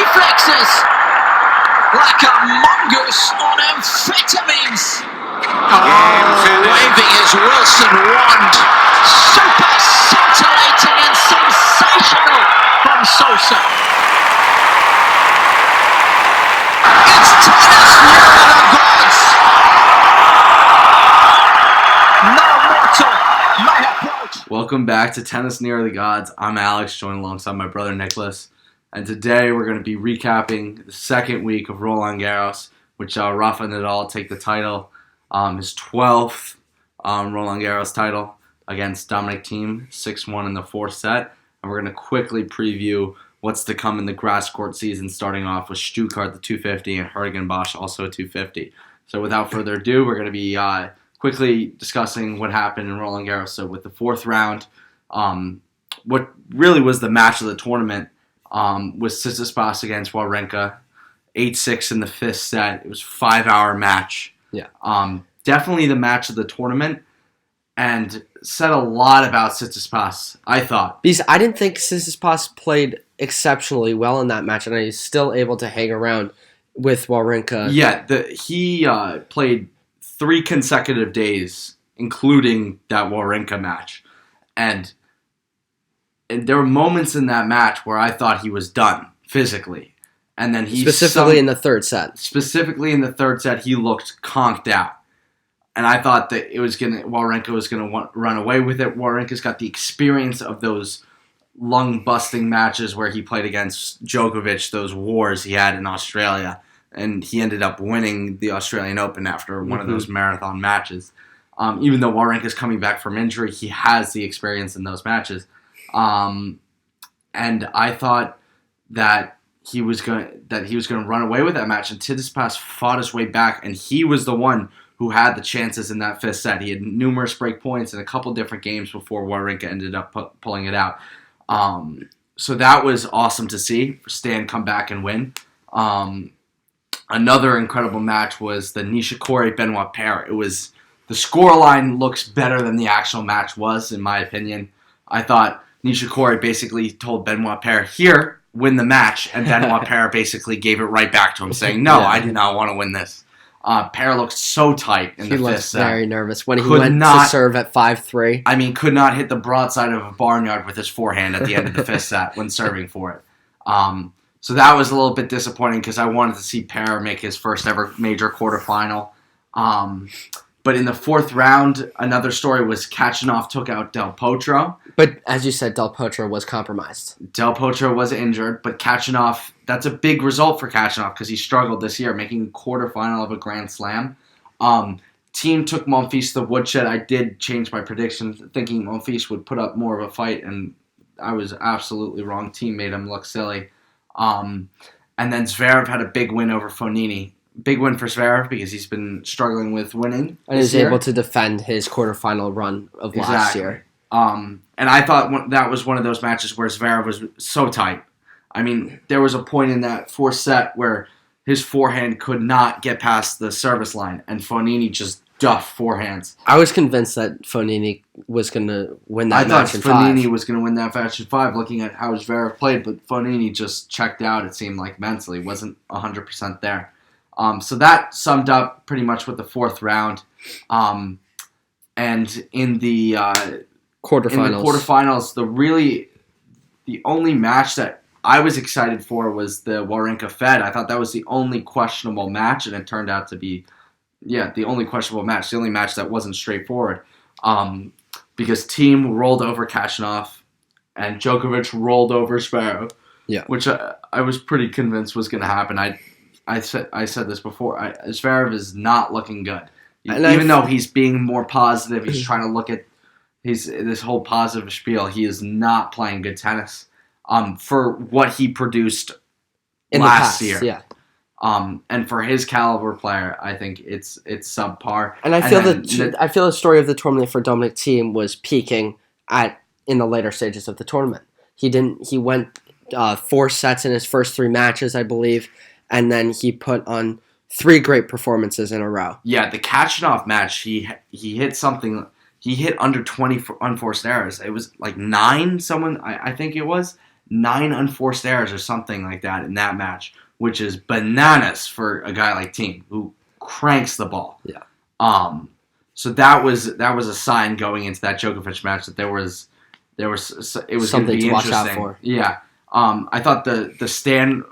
reflexes like a mongoose on amphetamines. Waving his Wilson wand. Super scintillating and sensational from Sosa. It's tennis near the gods. No mortal may approach. Welcome back to Tennis Near the Gods. I'm Alex, joined alongside my brother Nicholas. And today we're going to be recapping the second week of Roland Garros, which Rafa Nadal take the title, his 12th Roland Garros title against Dominic Thiem, 6-1 in the fourth set. And we're going to quickly preview what's to come in the grass court season, starting off with Stuttgart, the 250, and s-Hertogenbosch, also a 250. So without further ado, we're going to be quickly discussing what happened in Roland Garros. So with the fourth round, what really was the match of the tournament was Tsitsipas against Wawrinka, 8-6 in the fifth set. It was a 5-hour match. Yeah. Definitely the match of the tournament, and said a lot about Tsitsipas, I thought. Because I didn't think Tsitsipas played exceptionally well in that match, and he's still able to hang around with Wawrinka. Yeah, he played 3 consecutive days, including that Wawrinka match. And there were moments in that match where I thought he was done physically. And then Specifically in the third set. Specifically in the third set, he looked conked out. And I thought that Wawrinka was going to run away with it. Wawrinka's got the experience of those lung-busting matches where he played against Djokovic, those wars he had in Australia. And he ended up winning the Australian Open after one of those marathon matches. Even though Wawrinka's coming back from injury, he has the experience in those matches. And I thought that he was going to run away with that match. And Tsitsipas fought his way back, and he was the one who had the chances in that fifth set. He had numerous break points in a couple different games before Wawrinka ended up pulling it out. So that was awesome to see. Stan come back and win. Another incredible match was the Nishikori-Benoit pair. The scoreline looks better than the actual match was, in my opinion. I thought Nishikori basically told Benoit pair, here, win the match, and Benoit pair basically gave it right back to him, saying, no, I do not want to win this. Pair looked so tight in the fifth set. He looked very nervous when he went to serve at 5-3. I mean, could not hit the broadside of a barnyard with his forehand at the end of the fifth set when serving for it. So that was a little bit disappointing because I wanted to see Pair make his first ever major quarterfinal. But in the fourth round, another story was Khachanov took out Del Potro. But as you said, Del Potro was compromised. Del Potro was injured, but Khachanov, that's a big result for Khachanov because he struggled this year, making a quarterfinal of a Grand Slam. Team took Monfils to the woodshed. I did change my prediction, thinking Monfils would put up more of a fight, and I was absolutely wrong. Team made him look silly. And then Zverev had a big win over Fognini. Big win for Zverev because he's been struggling with winning. And is able to defend his quarterfinal run of last year. And I thought that was one of those matches where Zverev was so tight. I mean, there was a point in that fourth set where his forehand could not get past the service line, and Fognini just duffed forehands. I was convinced that Fognini was going to win that match in 5. I thought Fognini was going to win that match in 5, looking at how Zverev played, but Fognini just checked out, it seemed like, mentally. Wasn't 100% there. So that summed up pretty much with the fourth round. And in the quarterfinals, the only match that I was excited for was the Wawrinka Fed. I thought that was the only questionable match, and it turned out to be, the only questionable match, the only match that wasn't straightforward. Because Thiem rolled over Khachanov, and Djokovic rolled over Zverev, which I was pretty convinced was going to happen. I said this before. Zverev is not looking good. Even though he's being more positive, he's trying to look at this whole positive spiel. He is not playing good tennis for what he produced in last the past, year. Yeah. And for his caliber player, I think it's subpar. And I feel the story of the tournament for Dominic Thiem was peaking in the later stages of the tournament. He went 4 sets in his first 3 matches, I believe. And then he put on 3 great performances in a row. Yeah, the Khachanov match, he hit something. He hit under 20 unforced errors. It was like 9. I think it was 9 unforced errors or something like that in that match, which is bananas for a guy like Thiem who cranks the ball. Yeah. So that was a sign going into that Djokovic match that it was going to Something be to watch interesting. out for. Yeah. I thought the Stan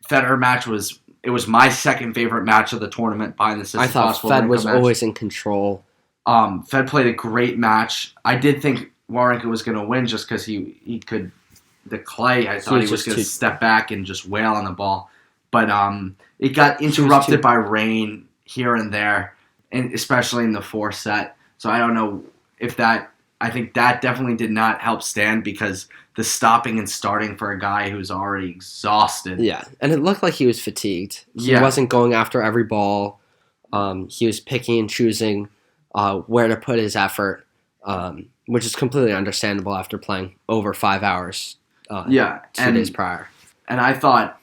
Federer match was my second favorite match of the tournament behind the I thought Fed was always in control. Fed played a great match. I did think Wawrinka was going to win just because he could. The clay, I thought he was going to step back and just wail on the ball. But it got interrupted by rain here and there, and especially in the fourth set. So I don't know if that. I think that definitely did not help Stan because the stopping and starting for a guy who's already exhausted. Yeah, and it looked like he was fatigued. He wasn't going after every ball. He was picking and choosing where to put his effort, which is completely understandable after playing over 5 hours 2 days prior. And I thought,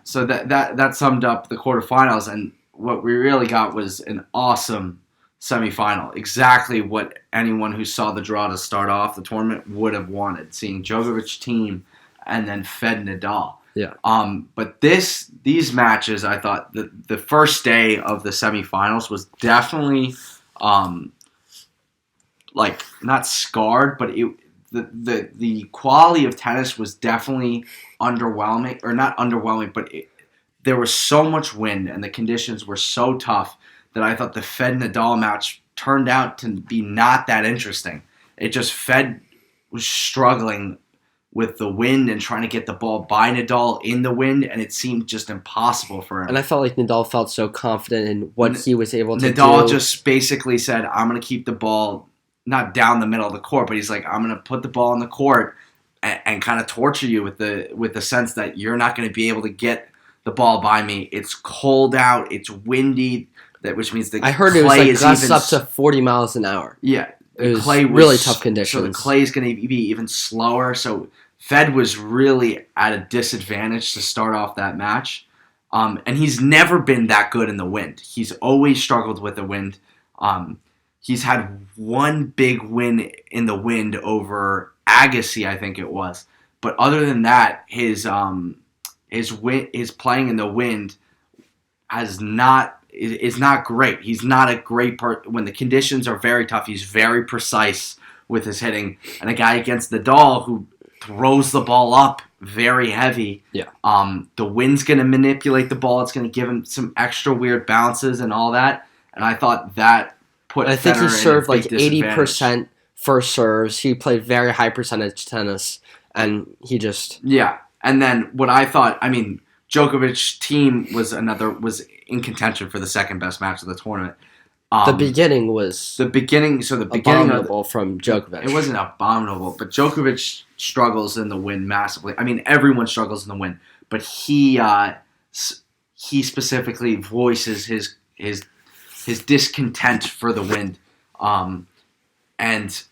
so that summed up the quarterfinals, and what we really got was an awesome semifinal. Exactly what anyone who saw the draw to start off the tournament would have wanted, seeing Djokovic Thiem and then Fed Nadal. Yeah. But these matches, I thought the first day of the semifinals was definitely like not scarred, but the quality of tennis was definitely underwhelming, or not underwhelming, but there was so much wind and the conditions were so tough that I thought the Fed Nadal match turned out to be not that interesting. It just Fed was struggling with the wind and trying to get the ball by Nadal in the wind, and it seemed just impossible for him. And I felt like Nadal felt so confident in what he was able to do. Nadal just basically said, I'm going to keep the ball not down the middle of the court, but he's like, I'm going to put the ball in the court and kind of torture you with the sense that you're not going to be able to get the ball by me. It's cold out. It's windy, which means the clay is I heard it was like gusts up to 40 miles an hour. Yeah. It was really tough conditions. So the clay is going to be even slower. So Fed was really at a disadvantage to start off that match. And he's never been that good in the wind. He's always struggled with the wind. He's had one big win in the wind over Agassi, I think it was. But other than that, his playing in the wind is not great. He's not a great when the conditions are very tough. He's very precise with his hitting, and a guy against Nadal who throws the ball up very heavy. Yeah. The wind's going to manipulate the ball. It's going to give him some extra weird bounces and all that. And I thought that put. I think he served like 80% first serves. He played very high percentage tennis, and he just And then what I thought, I mean, Djokovic Thiem was in contention for the second best match of the tournament. The beginning was abominable from Djokovic. It wasn't abominable, but Djokovic struggles in the wind massively. I mean, everyone struggles in the wind, but he specifically voices his discontent for the wind, and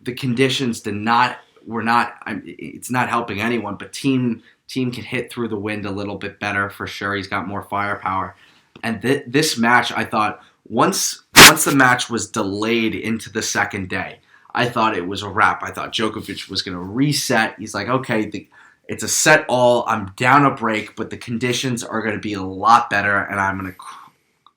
the conditions were not. It's not helping anyone, but Thiem can hit through the wind a little bit better for sure. He's got more firepower. And this match, I thought, once the match was delayed into the second day, I thought it was a wrap. I thought Djokovic was going to reset. He's like, okay, it's a set all. I'm down a break, but the conditions are going to be a lot better, and I'm going to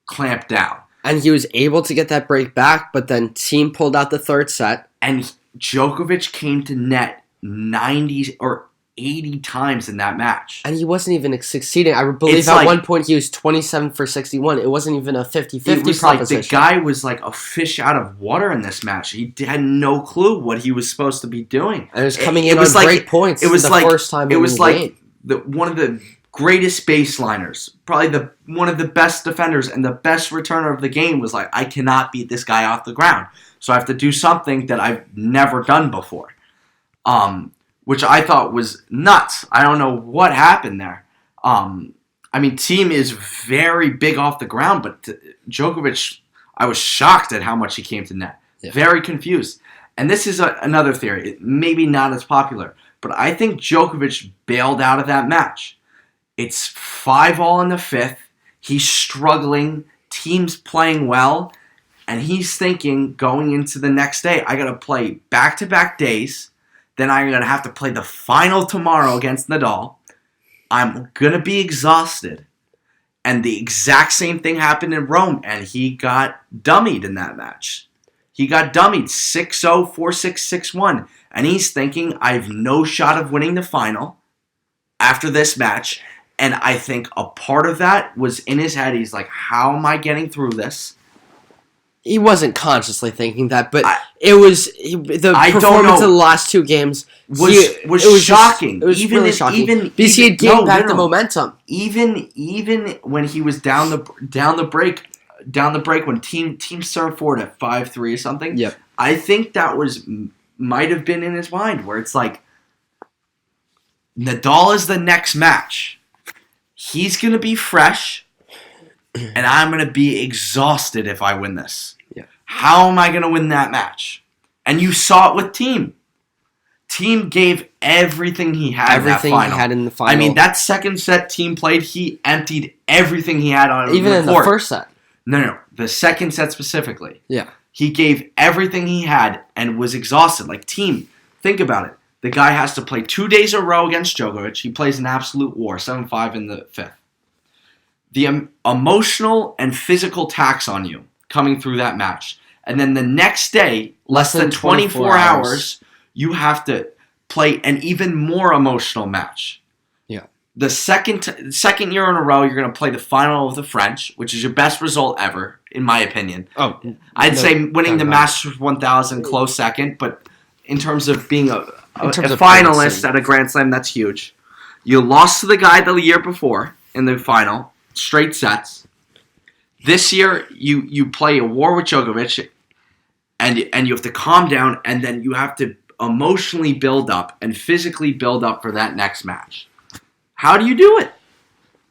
clamp down. And he was able to get that break back, but then Thiem pulled out the third set. And Djokovic came to net 90 or 80 times in that match. And he wasn't even succeeding. I believe at one point he was 27 for 61. It wasn't even a 50-50 proposition. Like the guy was like a fish out of water in this match. He had no clue what he was supposed to be doing. And it was coming in on great points. It was the like first time it was like game. One of the greatest baseliners, probably one of the best defenders and the best returner of the game was like, I cannot beat this guy off the ground. So I have to do something that I've never done before. Which I thought was nuts. I don't know what happened there. I mean, Thiem is very big off the ground, but Djokovic, I was shocked at how much he came to net. Yeah. Very confused. And this is another theory. Maybe not as popular, but I think Djokovic bailed out of that match. It's 5-all in the fifth. He's struggling. Thiem's playing well. And he's thinking, going into the next day, I got to play back-to-back days. Then I'm going to have to play the final tomorrow against Nadal. I'm going to be exhausted. And the exact same thing happened in Rome, and he got dummied in that match. He got dummied 6-0, 4-6, 6-1. And he's thinking, I have no shot of winning the final after this match. And I think a part of that was in his head. He's like, how am I getting through this? He wasn't consciously thinking that, but the performance of the last two games was shocking. It was really shocking. Because he had gained back the momentum. Even when he was down the break when team served forward at 5-3 or something. Yep. I think that might have been in his mind where it's like Nadal is the next match. He's gonna be fresh. And I'm going to be exhausted if I win this. Yeah. How am I going to win that match? And you saw it with Team. Team gave everything he had in that final. Everything he had in the final. I mean, that second set Team played, he emptied everything he had on the court. Even in the first set. No. The second set specifically. Yeah. He gave everything he had and was exhausted. Like, Team, think about it. The guy has to play 2 days in a row against Djokovic. He plays an absolute war, 7-5 in the fifth. The emotional and physical tax on you coming through that match. And then the next day, less than 24 hours, you have to play an even more emotional match. Yeah. The second year in a row, you're going to play the final of the French, which is your best result ever, in my opinion. Oh, I'd say winning the Masters 1000 close second, but in terms of being a finalist at a Grand Slam, that's huge. You lost to the guy the year before in the final. Straight sets. This year, you play a war with Djokovic, and you have to calm down, and then you have to emotionally build up and physically build up for that next match. How do you do it?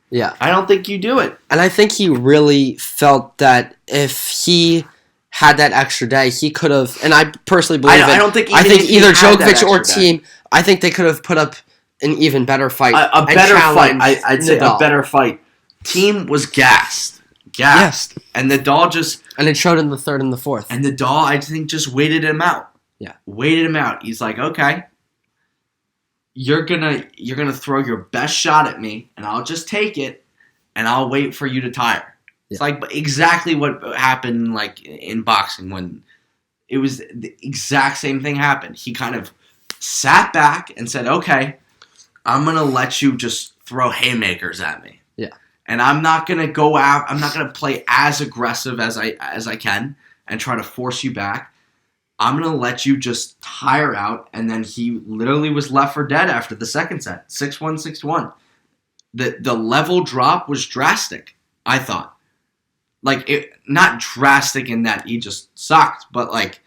Yeah. I don't think you do it. And I think he really felt that if he had that extra day, he could have, and I personally believe I don't think either Djokovic or Team, I think they could have put up an even better fight. A better fight. I'd say a better fight. Team was gassed. Yes. And Nadal just... And it showed in the third and the fourth. And Nadal, I think, just waited him out. Yeah. Waited him out. He's like, okay, you're gonna throw your best shot at me, and I'll just take it, and I'll wait for you to tire. Yeah. It's like exactly what happened like in boxing when it was the exact same thing happened. He kind of sat back and said, okay, I'm going to let you just throw haymakers at me. Yeah. And I'm not going to go out. I'm not going to play as aggressive as I can and try to force you back. I'm going to let you just tire out. And then he literally was left for dead after the second set. 6-1, 6-1. The level drop was drastic, I thought. Like, not drastic in that he just sucked, but like,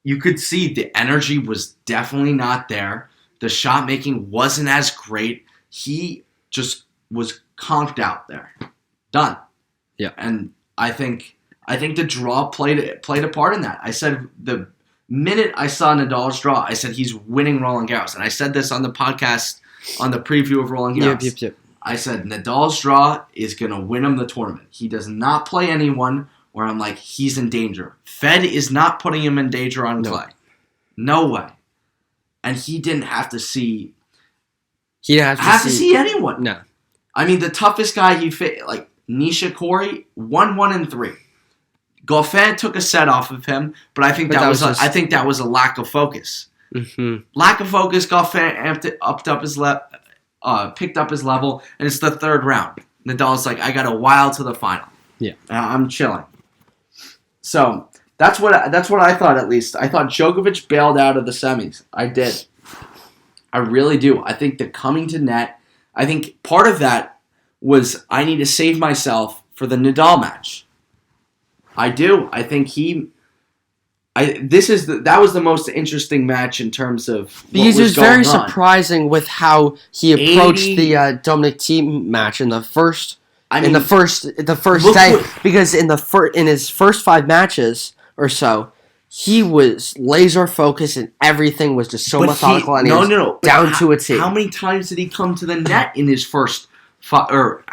you could see the energy was definitely not there. The shot making wasn't as great. He just was conked out there. Done. Yeah. And I think the draw played a part in that. I said the minute I saw Nadal's draw, I said he's winning Roland Garros. And I said this on the podcast on the preview of Roland Garros. Yep. I said Nadal's draw is going to win him the tournament. He does not play anyone where I'm like, he's in danger. Fed is not putting him in danger on clay. No way. And he didn't have to see... He didn't have to see anyone. No. I mean, the toughest guy he fit, like Nishikori, 1-1-3. Goffin took a set off of him, but I think that was a lack of focus. Mm-hmm. Lack of focus. Goffin picked up his level, and it's the third round. Nadal's like, I got a while to the final. Yeah, I'm chilling. So that's what I thought. At least I thought Djokovic bailed out of the semis. I did. I really do. I think the coming to net. I think part of that was I need to save myself for the Nadal match. I do. I think that was the most interesting match in terms of because it was very surprising with how he approached the Dominic Thiem match in the first. The first day, because in his first 5 matches or he was laser focused and everything was just so methodical and down to a T. How many times did he come to the net in his first 5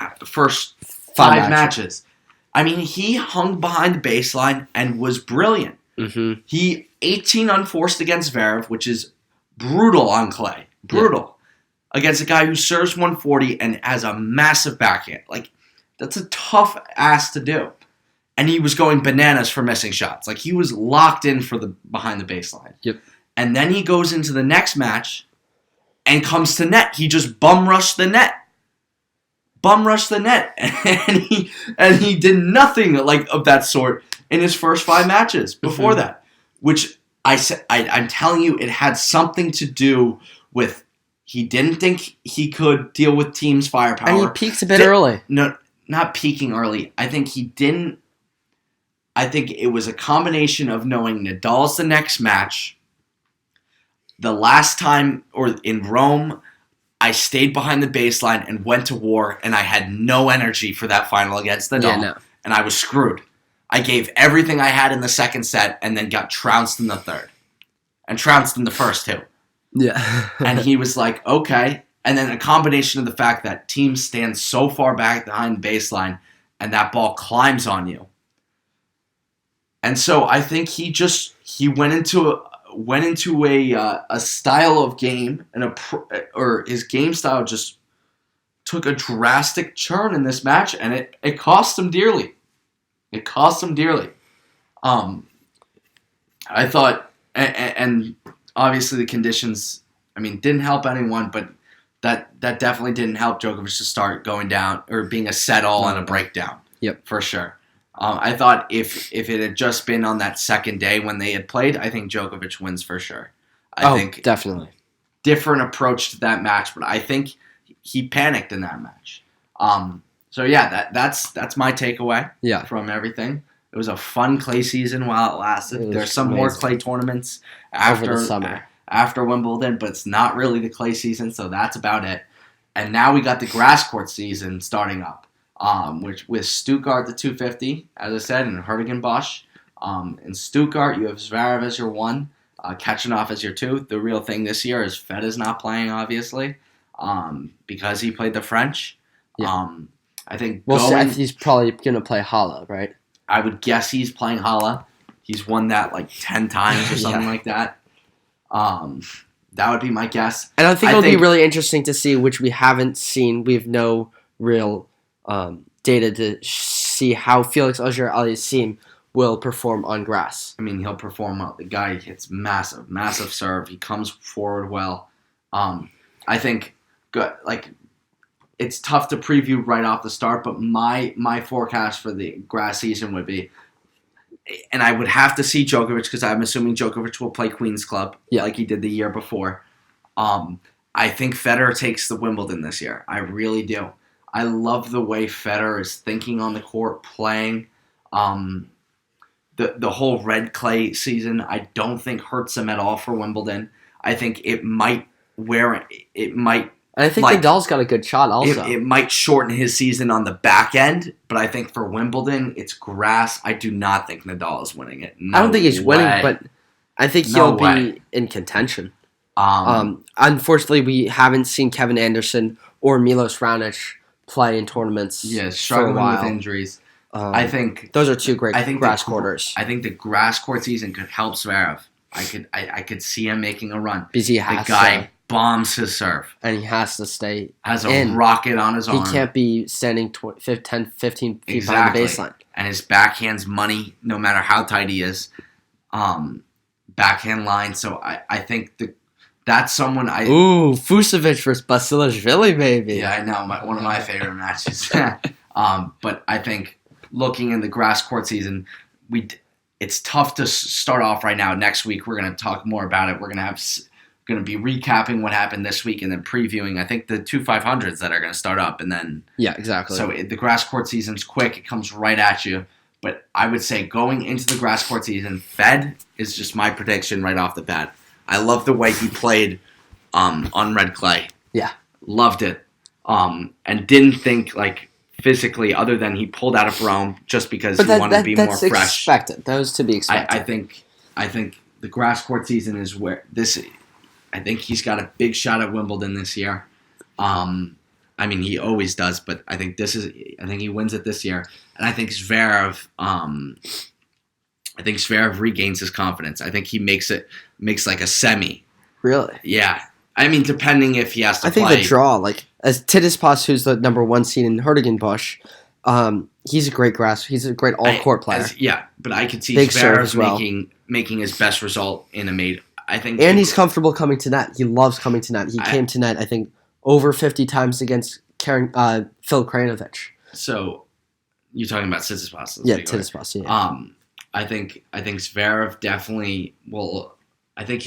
matches? I mean, he hung behind the baseline and was brilliant. Mm-hmm. He 18 unforced against Zverev, which is brutal on clay. Brutal. Against a guy who serves 140 and has a massive backhand. Like, that's a tough ass to do. And he was going bananas for missing shots. Like, he was locked in for the behind the baseline. Yep. And then he goes into the next match and comes to net. He just bum rushed the net. And he did nothing like of that sort in his first 5 matches before that. Which I'm telling you, it had something to do with he didn't think he could deal with team's firepower. And he peaked a bit early. No, not peaking early. I think he didn't. I think it was a combination of knowing Nadal's the next match. The last time, or in Rome, I stayed behind the baseline and went to war, and I had no energy for that final against Nadal, and I was screwed. I gave everything I had in the second set, and then got trounced in the third, and trounced in the first too. Yeah. And he was like, okay. And then a combination of the fact that teams stand so far back behind the baseline, and that ball climbs on you. And so I think he went into a style of game, or his game style just took a drastic turn in this match, and it cost him dearly. It cost him dearly. I thought, and obviously the conditions, didn't help anyone, but that definitely didn't help Djokovic to start going down or being a set-all and a breakdown. Yep, for sure. I thought if it had just been on that second day when they had played, I think Djokovic wins for sure. I think definitely different approach to that match, but I think he panicked in that match. So yeah, that's my takeaway. Yeah. From everything. It was a fun clay season while it lasted. There's some more clay tournaments over the summer after Wimbledon, but it's not really the clay season, so that's about it. And now we got the grass court season starting up. Which with Stuttgart the 250, as I said, and s-Hertogenbosch. In Stuttgart, you have Zverev as your 1, Kachanov as your 2. The real thing this year is Fed is not playing, obviously, because he played the French. Yeah. I think he's probably going to play Halle, right? I would guess he's playing Halle. He's won that like 10 times or something like that. That would be my guess. And I think it'll be really interesting to see, which we haven't seen. We have no real data to see how Felix Auger-Aliassime will perform on grass. He'll perform well. The guy hits massive serve. He comes forward well. I think good. Like, it's tough to preview right off the start, but my forecast for the grass season would be, and I would have to see Djokovic because I'm assuming Djokovic will play Queen's Club like he did the year before. I think Federer takes the Wimbledon this year. I really do. I love the way Federer is thinking on the court, playing. The whole red clay season, I don't think hurts him at all for Wimbledon. I think it might And I think Nadal's got a good shot also. It might shorten his season on the back end, but I think for Wimbledon, it's grass. I do not think Nadal is winning it. I don't think he's winning, but I think he'll be in contention. Unfortunately, we haven't seen Kevin Anderson or Milos Raonic play in tournaments struggling for a while. with injuries. I think those are two great grass quarters. I think the grass court season could help Zverev. I could see him making a run. Because the guy bombs his serve. And he has to stay Has a rocket on his arm. He can't be standing 10, 15 feet behind the baseline. And his backhand's money, no matter how tight he is. Backhand line. So I think that's someone I... Ooh, Fusovic versus Basilashvili, baby. Yeah, I know. One of my favorite matches. But I think looking in the grass court season, it's tough to start off right now. Next week, we're going to talk more about it. We're going to be recapping what happened this week and then previewing, I think, the 2 500s that are going to start up. And then... Yeah, exactly. So the grass court season's quick. It comes right at you. But I would say going into the grass court season, Fed is just my prediction right off the bat. I love the way he played on red clay. Yeah. Loved it. And didn't think, physically, other than he pulled out of Rome just because he wanted to be more fresh. That's expected. That was to be expected. I think the grass court season is where this... I think he's got a big shot at Wimbledon this year. He always does, but I think he wins it this year. And I think Zverev regains his confidence. I think he makes like a semi. Really? Yeah. I mean, depending if he has to I think play. the draw, like as Tsitsipas, who's the number 1 seed in Hertogenbosch, he's a great all-court player. But I could see Big serve Zverev as well. making his best result in a major. I think, And he's comfortable coming to net. He loves coming to net. He came to net, I think, over 50 times against Phil Krajinovic. So you're talking about Tsitsipas? Yeah, Tsitsipas. Yeah. I think Zverev definitely will. I think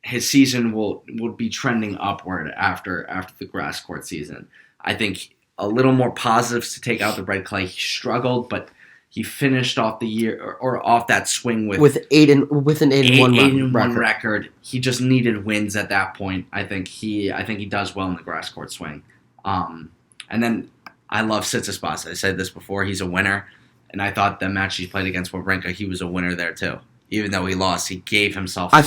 his season will be trending upward after the grass court season. I think a little more positives to take out the red clay. He struggled, but he finished off the year or off that swing with an 8-1 record. He just needed wins at that point. I think he does well in the grass court swing. And then I love Tsitsipas. I said this before. He's a winner, and I thought the match he played against Wawrinka, he was a winner there too. Even though he lost, he gave himself. He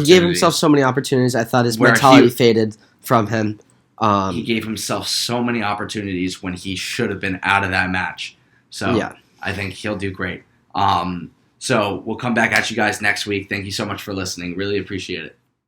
gave himself so many opportunities. I thought his mentality faded from him. He gave himself so many opportunities when he should have been out of that match. So yeah. I think he'll do great. So we'll come back at you guys next week. Thank you so much for listening. Really appreciate it.